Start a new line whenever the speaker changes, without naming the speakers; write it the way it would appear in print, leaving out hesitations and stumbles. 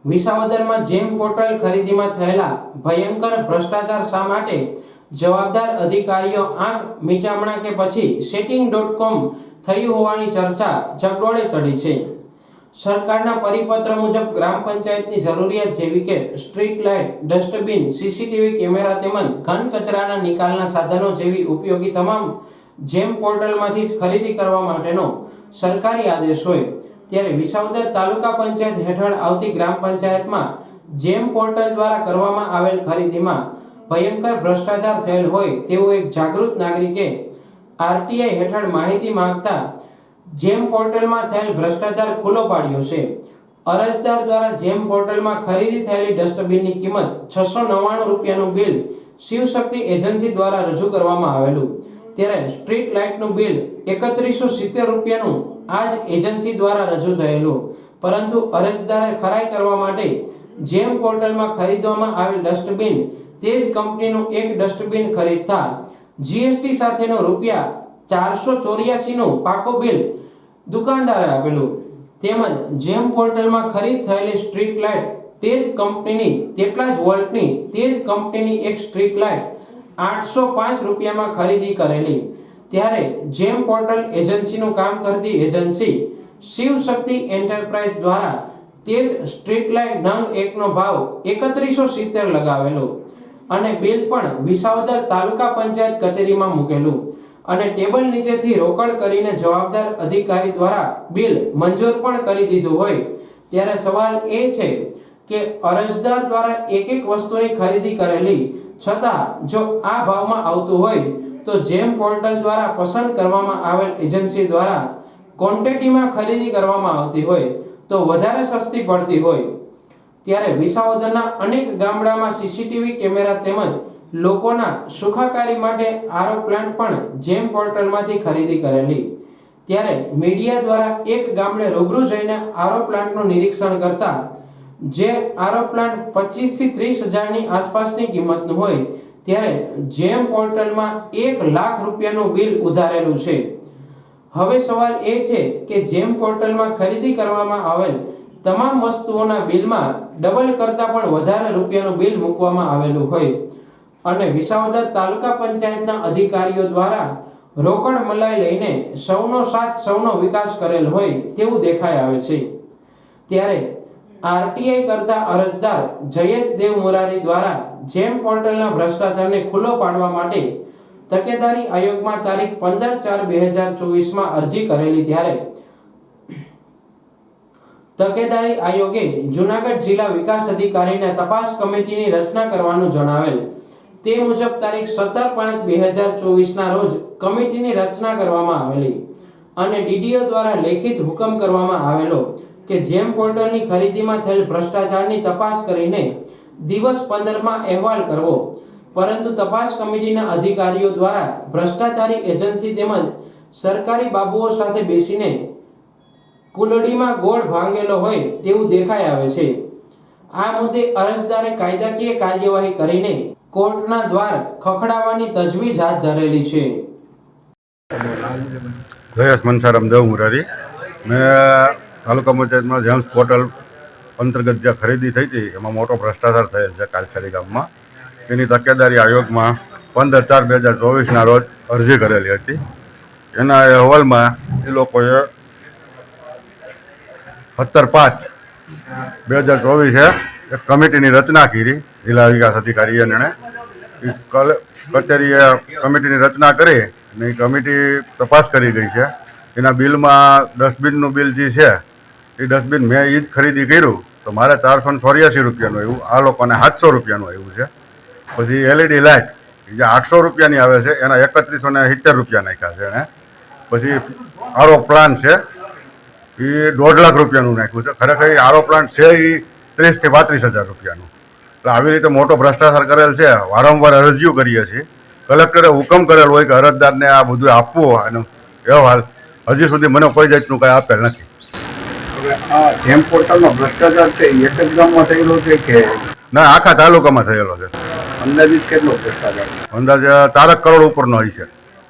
વિસાવદરમાં જેમ પોર્ટલ ખરીદીમાં થયેલા ભયંકર ભ્રષ્ટાચાર શા માટે જવાબદાર અધિકારીઓ આંખ મીચામણા કે પછી સેટિંગ.com થયું હોવાની ચર્ચા ચકડોળે ચડી છે। સરકારના પરિપત્ર મુજબ ગ્રામ પંચાયતની જરૂરિયાત જેવી કે street light, dustbin, CCTV camera તેમજ ઘન કચરાના નિકાલના સાધનો જેવી ઉપયોગી તમામ જેમ પોર્ટલમાંથી જ ખરીદી કરવા માટેનો સરકારી આદેશ હોય ત્યારે વિસાવદર તાલુકા પંચાયત હેઠળ આવતી ગ્રામ પંચાયતમાં જેમ પોર્ટલ દ્વારા કરવામાં આવેલ ખરીદીમાં ભયંકર ભ્રષ્ટાચાર થયેલ હોય તેવું એક જાગૃત નાગરિકે આરટીઆઈ હેઠળ માહિતી માંગતા જેમ પોર્ટલમાં થયેલ ભ્રષ્ટાચાર ખુલ્લો પાડ્યો છે। અરજદાર દ્વારા જેમ પોર્ટલમાં ખરીદી થયેલી ડસ્ટબિનની કિંમત 699 રૂપિયાનું બિલ શિવશક્તિ એજન્સી દ્વારા રજૂ કરવામાં આવેલું ત્યારે સ્ટ્રીટ લાઇટનું બિલ 3170 રૂપિયાનું આ જ એજન્સી દ્વારા રજૂ થયેલું, પરંતુ અરજદારે ખરાઈ કરવા માટે જેમ પોર્ટલમાં ખરીદવામાં આવેલ ડસ્ટબિન તે જ કંપનીનું એક ડસ્ટબિન ખરીદતા જીએસટી સાથેનો રૂપિયા 484 નું પાકો બિલ દુકાનદારે આપેલું તેમજ જેમ પોર્ટલમાં ખરીદ થયેલી સ્ટ્રીટ લાઇટ તે જ કંપનીની તેટલા જ વોલ્ટની તે જ કંપનીની એક સ્ટ્રીટ લાઇટ 805 રૂપિયામાં ખરીદી કરેલી ત્યારે જેમ પોર્ટલ એજન્સીનું કામ કરતી એજન્સી શિવશક્તિ એન્ટરપ્રાઇઝ દ્વારા તે જ સ્ટ્રીટ લાઇટ નંગ 1 નો ભાવ 3170 લગાવેલો અને બિલ પણ વિસાવદર તાલુકા પંચાયત કચેરીમાં મૂકેલું અને ટેબલ નીચેથી રોકડ કરીને જવાબદાર અધિકારી દ્વારા બિલ મંજૂર પણ કરી દીધું હોય ત્યારે સવાલ એ છે કે અરજદાર દ્વારા એક વસ્તુની ખરીદી કરેલી છતાં જો આ ભાવમાં આવતું હોય તો જેમ પોર્ટલ દ્વારા પસંદ કરવામાં આવેલ એજન્સી દ્વારા ક્વોન્ટિટીમાં ખરીદી કરવામાં આવતી હોય તો વધારે સસ્તી પડતી હોય ત્યારે વિસાવદરના અનેક ગામડામાં સીસીટીવી કેમેરા તેમજ લોકોના સુખાકારી માટે આરો પ્લાન્ટ પણ જેમ પોર્ટલમાંથી ખરીદી કરેલી ત્યારે મીડિયા દ્વારા એક ગામડે રૂબરૂ જઈને આરો પ્લાન્ટનું નિરીક્ષણ કરતા જે આરો પ્લાન્ટ 25 થી 30 હજારની આસપાસની કિંમતનું હોય ત્યારે જેમ પોર્ટલમાં 1 લાખ રૂપિયાનું બિલ ઉધારેલું છે। હવે સવાલ એ છે કે જેમ પોર્ટલમાં ખરીદી કરવામાં આવેલ તમામ વસ્તુઓના બિલમાં ડબલ કરતાં પણ વધારે રૂપિયાનું બિલ મૂકવામાં આવેલું હોય અને વિસાવદર તાલુકા પંચાયતના અધિકારીઓ દ્વારા રોકડ મલાઈ લઈને સૌનો સાથ સૌનો વિકાસ કરેલ હોય તેવું દેખાઈ આવે છે ત્યારે આરટીઆઈ કરતા અરજદાર જયેશ દેવ મુરારી દ્વારા જેમ પોર્ટલના ભ્રષ્ટાચારને ખુલ્લો પાડવા માટે તકેદારી આયોગમાં તારીખ 15/4/2024 માં અરજી કરેલી ત્યારે તકેદારી આયોગે જૂનાગઢ જિલ્લા વિકાસ અધિકારીને તપાસ કમિટીની રચના કરવાનું જણાવેલ તે મુજબ તારીખ 17/5/2024 ના રોજ કમિટીની રચના કરવામાં આવેલી અને ડીડીઓ દ્વારા લેખિત હુકમ કરવામાં આવેલો કે જેમ પોર્ટલની ખરીદીમાં થયેલ ભ્રષ્ટાચારની તપાસ કરીને દિવસ 15 માં અહેવાલ કરવો, પરંતુ તપાસ કમિટીના અધિકારીઓ દ્વારા ભ્રષ્ટાચારી એજન્સી તેમજ સરકારી બાબુઓ સાથે બેસીને કુલડીમાં ગોળ ભાંગેલો હોય તેવું દેખાઈ આવે છે। આ મુદ્દે અરજદારે કાયદાકીય કાર્યવાહી કરીને કોર્ટના દ્વાર ખખડાવવાની તજવીજ હાથ ધરેલી છે।
જયેશ મનસારામ દેવ મુરારી મેં તાલુકા પંચાયતમાં જેમ્સ પોર્ટલ અંતર્ગત જે ખરીદી થઈ હતી એમાં મોટો ભ્રષ્ટાચાર થયેલ છે કાલખરી ગામમાં તેની તકેદારી આયોગમાં 15/4/2024 રોજ અરજી કરેલી હતી। એના અહેવાલમાં એ લોકોએ 17/5/2024 એક કમિટીની રચના કરી જિલ્લા વિકાસ અધિકારી એણે કચેરીએ કમિટીની રચના કરી અને એ કમિટી તપાસ કરી ગઈ છે। એના બિલમાં ડસ્ટબિનનું બિલ જે છે એ ડસ્ટબિન મેં એ જ ખરીદી કર્યું તો મારે 484 રૂપિયાનું આવ્યું, આ લોકોને 700 રૂપિયાનું આવ્યું છે। પછી એલઈડી લાઇટ જે 800 રૂપિયાની આવે છે એના 3170 રૂપિયા નાખ્યા છે એણે। પછી આરો પ્લાન્ટ છે એ 1.5 લાખ રૂપિયાનું નાખ્યું છે, ખરેખર એ આરો પ્લાન્ટ છે એ 30 થી 35 હજાર રૂપિયાનું। એટલે આવી રીતે મોટો ભ્રષ્ટાચાર કરેલ છે। વારંવાર અરજીઓ કરીએ છીએ, કલેક્ટરે હુકમ કરેલ હોય કે અરજદારને આ બધું આપવું એનો અહેવાલ હજી સુધી મને કોઈ જાતનું કંઈ આપેલ નથી।
હવે આ જેમ પોર્ટલનો ભ્રષ્ટાચાર છે એક જ ગામમાં થયેલો છે કે
ના, આખા તાલુકામાં થયેલો છે।
અંદાજિત કેટલો ભ્રષ્ટાચાર?
અંદાજે 4 કરોડ ઉપરનો હોય છે।